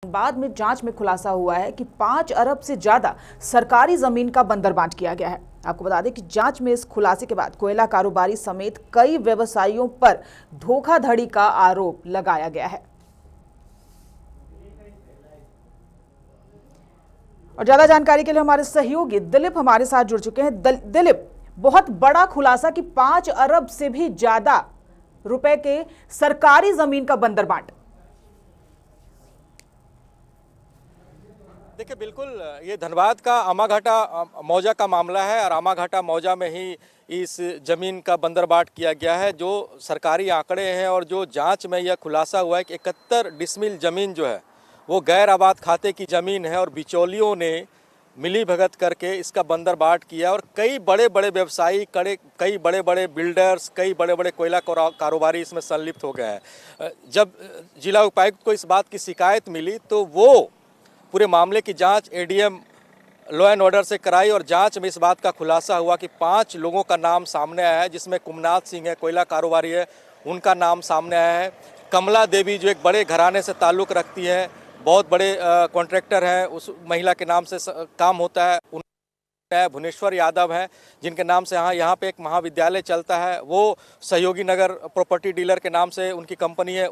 बाद में जांच में खुलासा हुआ है कि 5 अरब से ज्यादा सरकारी जमीन का बंदरबांट किया गया है। आपको बता दें कि जांच में इस खुलासे के बाद कोयला कारोबारी समेत कई व्यवसायियों पर धोखाधड़ी का आरोप लगाया गया है। और ज्यादा जानकारी के लिए हमारे सहयोगी दिलीप हमारे साथ जुड़ चुके हैं। दिलीप, बहुत बड़ा खुलासा कि 5 अरब से भी ज्यादा रुपए के सरकारी जमीन का बंदरबांट। देखिए, बिल्कुल ये धनबाद का आमाघाटा मौजा का मामला है और आमाघाटा मौजा में ही इस ज़मीन का बंदरबाट किया गया है। जो सरकारी आंकड़े हैं और जो जांच में यह खुलासा हुआ है कि 71 डिसमिल ज़मीन जो है वो गैर आबाद खाते की ज़मीन है और बिचौलियों ने मिली भगत करके इसका बंदरबाट किया और कई बड़े बड़े व्यवसायी, कई बड़े बड़े बिल्डर्स, कई बड़े बड़े कोयला कारोबारी इसमें संलिप्त हो गए हैं। जब जिला उपायुक्त को इस बात की शिकायत मिली तो वो पूरे मामले की जांच एडीएम लॉ एंड ऑर्डर से कराई और जांच में इस बात का खुलासा हुआ कि 5 लोगों का नाम सामने आया है, जिसमें कुमनाथ सिंह है, कोयला कारोबारी है, उनका नाम सामने आया है। कमला देवी जो एक बड़े घराने से ताल्लुक़ रखती है, बहुत बड़े कॉन्ट्रैक्टर हैं, उस महिला के नाम से काम होता है। भुवनेश्वर यादव हैं जिनके नाम से यहाँ पे एक महाविद्यालय चलता है, वो सहयोगी नगर प्रॉपर्टी डीलर के नाम से उनकी कंपनी है,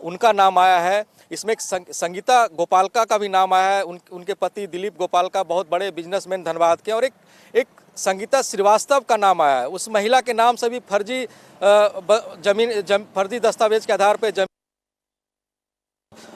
उनका नाम आया है। इसमें एक संगीता गोपालका का भी नाम आया है, उनके पति दिलीप गोपालका बहुत बड़े बिजनेसमैन धनबाद के, और एक संगीता श्रीवास्तव का नाम आया है। उस महिला के नाम से भी फर्जी फर्जी दस्तावेज के आधार पर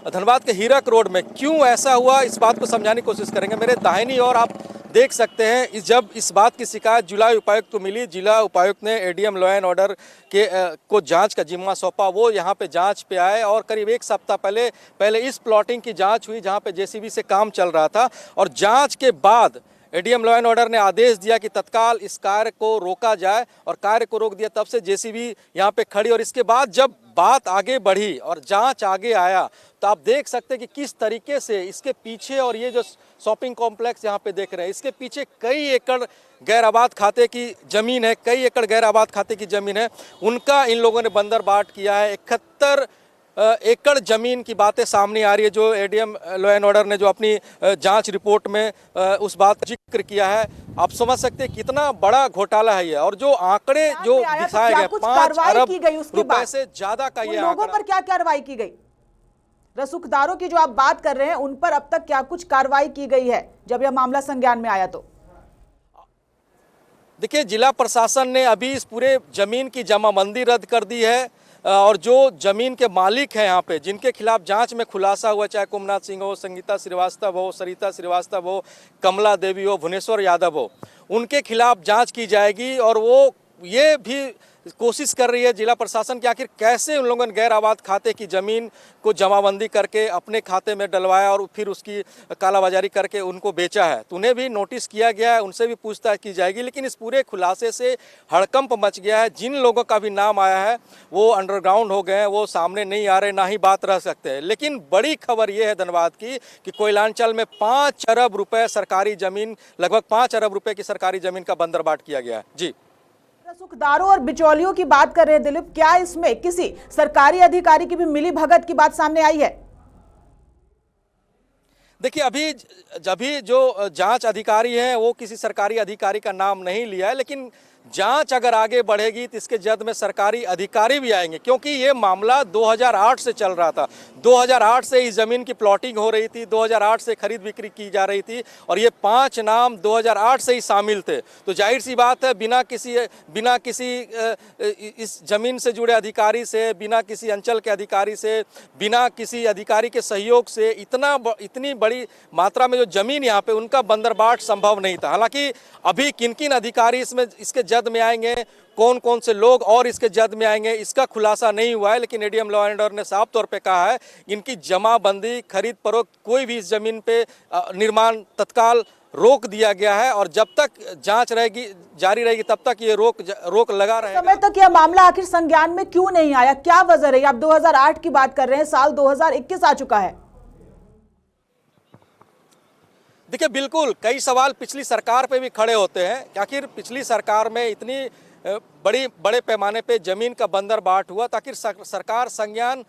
धनबाद के हीरक रोड में क्यों ऐसा हुआ, इस बात को समझाने की कोशिश करेंगे। मेरे दाहिनी ओर आप देख सकते हैं, जब इस बात की शिकायत जिला उपायुक्त को मिली, जिला उपायुक्त ने एडीएम लॉ एंड ऑर्डर को जांच का जिम्मा सौंपा। वो यहाँ पे जांच पे आए और करीब 1 सप्ताह पहले इस प्लॉटिंग की जांच हुई जहाँ पे जेसीबी से काम चल रहा था, और जांच के बाद एडीएम लॉ एंड ऑर्डर ने आदेश दिया कि तत्काल इस कार्य को रोका जाए, और कार्य को रोक दिया। तब से जेसीबी यहाँ पे खड़ी, और इसके बाद जब बात आगे बढ़ी और जांच आगे आया तो आप देख सकते हैं कि किस तरीके से इसके पीछे, और ये जो शॉपिंग कॉम्प्लेक्स यहाँ पे देख रहे हैं, इसके पीछे कई एकड़ गैर आबाद खाते की ज़मीन है, कई एकड़ गैर आबाद खाते की ज़मीन है, उनका इन लोगों ने बंदरबाट किया है। 71 एकड़ ज़मीन की बातें सामने आ रही है, जो एडीएम लॉ एंड ऑर्डर ने जो अपनी जांच रिपोर्ट में उस बात का जिक्र किया है। आप समझ सकते हैं कितना बड़ा घोटाला है ये, और जो आंकड़े जो दिखाए गए 5 अरब रुपए से ज्यादा का ये लोगों पर क्या कार्रवाई की गई? रसूखदारों की जो आप बात कर रहे हैं, उन पर अब तक क्या कुछ कार्रवाई की गई है जब यह मामला संज्ञान में आया? तो देखिए, जिला प्रशासन ने अभी इस पूरे जमीन की जमाबंदी रद्द कर दी है, और जो जमीन के मालिक हैं यहाँ पे, जिनके खिलाफ जांच में खुलासा हुआ, चाहे कुमनाथ सिंह हो, संगीता श्रीवास्तव हो, सरिता श्रीवास्तव हो, कमला देवी हो, भुवनेश्वर यादव हो, उनके खिलाफ जांच की जाएगी। और वो ये भी कोशिश कर रही है जिला प्रशासन कि आखिर कैसे उन लोगों ने गैर आबाद खाते की ज़मीन को जमाबंदी करके अपने खाते में डलवाया और फिर उसकी कालाबाजारी करके उनको बेचा है। तो उन्हें भी नोटिस किया गया है, उनसे भी पूछताछ की जाएगी। लेकिन इस पूरे खुलासे से हड़कंप मच गया है। जिन लोगों का भी नाम आया है वो अंडरग्राउंड हो गए हैं, वो सामने नहीं आ रहे, ना ही बात रह सकते हैं। लेकिन बड़ी खबर ये है धनबाद की कि कोयलांचल में 5 अरब रुपये सरकारी ज़मीन, लगभग 5 अरब रुपये की सरकारी ज़मीन का बंदरबाट किया गया है। जी, रसूखदारों और बिचौलियों की बात कर रहे हैं दिलीप, क्या इसमें किसी सरकारी अधिकारी की भी मिली भगत की बात सामने आई है? देखिए, अभी जो जांच अधिकारी हैं वो किसी सरकारी अधिकारी का नाम नहीं लिया है, लेकिन जांच अगर आगे बढ़ेगी तो इसके जद में सरकारी अधिकारी भी आएंगे, क्योंकि ये मामला 2008 से चल रहा था। 2008 से इस ज़मीन की प्लॉटिंग हो रही थी, 2008 से खरीद बिक्री की जा रही थी, और ये 5 नाम 2008 से ही शामिल थे। तो जाहिर सी बात है, बिना किसी इस ज़मीन से जुड़े अधिकारी से, बिना किसी अंचल के अधिकारी से, बिना किसी अधिकारी के सहयोग से इतनी बड़ी मात्रा में जो ज़मीन यहाँ पे, उनका बंदरबाट संभव नहीं था। हालांकि अभी किन अधिकारी इसके जद में आएंगे, कौन कौन से लोग और इसके जद में आएंगे, इसका खुलासा नहीं हुआ है। लेकिन एडीएम लॉ एंड ऑर्डर ने साफ तौर पे कहा है इनकी जमाबंदी, खरीद फरोख्त, कोई भी इस जमीन पे निर्माण तत्काल रोक दिया गया है, और जब तक जांच जारी रहेगी तब तक ये रोक लगा रहेगा। समय तक यह मामला आखिर संज्ञान में क्यों नहीं आया, क्या वजह रही? आप 2008 की बात कर रहे हैं, साल 2021 आ चुका है। देखिए, बिल्कुल कई सवाल पिछली सरकार पे भी खड़े होते हैं कि आखिर पिछली सरकार में इतनी बड़े पैमाने पे जमीन का बंदरबाट हुआ, ताकि सरकार संज्ञान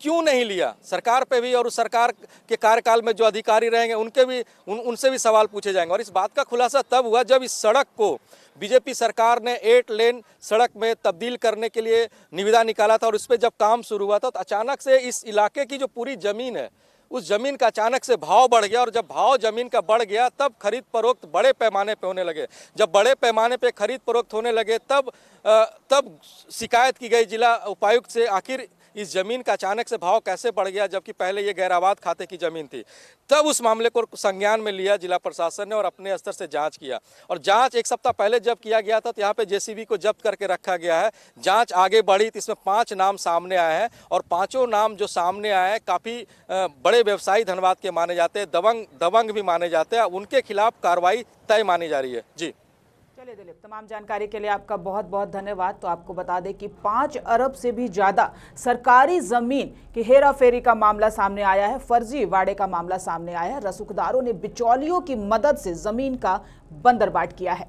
क्यों नहीं लिया। सरकार पे भी और उस सरकार के कार्यकाल में जो अधिकारी रहेंगे उनके भी उनसे भी सवाल पूछे जाएंगे। और इस बात का खुलासा तब हुआ जब इस सड़क को बीजेपी सरकार ने 8 लेन सड़क में तब्दील करने के लिए निविदा निकाला था और उस पर जब काम शुरू हुआ था तो अचानक से इस इलाके की जो पूरी ज़मीन है उस ज़मीन का अचानक से भाव बढ़ गया। और जब भाव ज़मीन का बढ़ गया तब खरीद फरोख्त बड़े पैमाने पे होने लगे। जब बड़े पैमाने पे खरीद फरोख्त होने लगे तब शिकायत की गई जिला उपायुक्त से, आखिर इस ज़मीन का अचानक से भाव कैसे बढ़ गया जबकि पहले ये गैराबाद खाते की ज़मीन थी। तब उस मामले को संज्ञान में लिया जिला प्रशासन ने और अपने स्तर से जांच किया। और जांच एक सप्ताह पहले जब किया गया था तो यहाँ पे जेसीबी को जब्त करके रखा गया है। जांच आगे बढ़ी तो इसमें 5 नाम सामने आए हैं और 5 नाम जो सामने आए हैं काफ़ी बड़े व्यवसायी धनबाद के माने जाते हैं, दबंग भी माने जाते हैं। उनके खिलाफ कार्रवाई तय मानी जा रही है। जी चलिए दिलीप, तमाम जानकारी के लिए आपका बहुत बहुत धन्यवाद। तो आपको बता दें कि 5 अरब से भी ज़्यादा सरकारी ज़मीन की हेरा फेरी का मामला सामने आया है, फर्जी वाड़े का मामला सामने आया है। रसूखदारों ने बिचौलियों की मदद से ज़मीन का बंदरबाट किया है।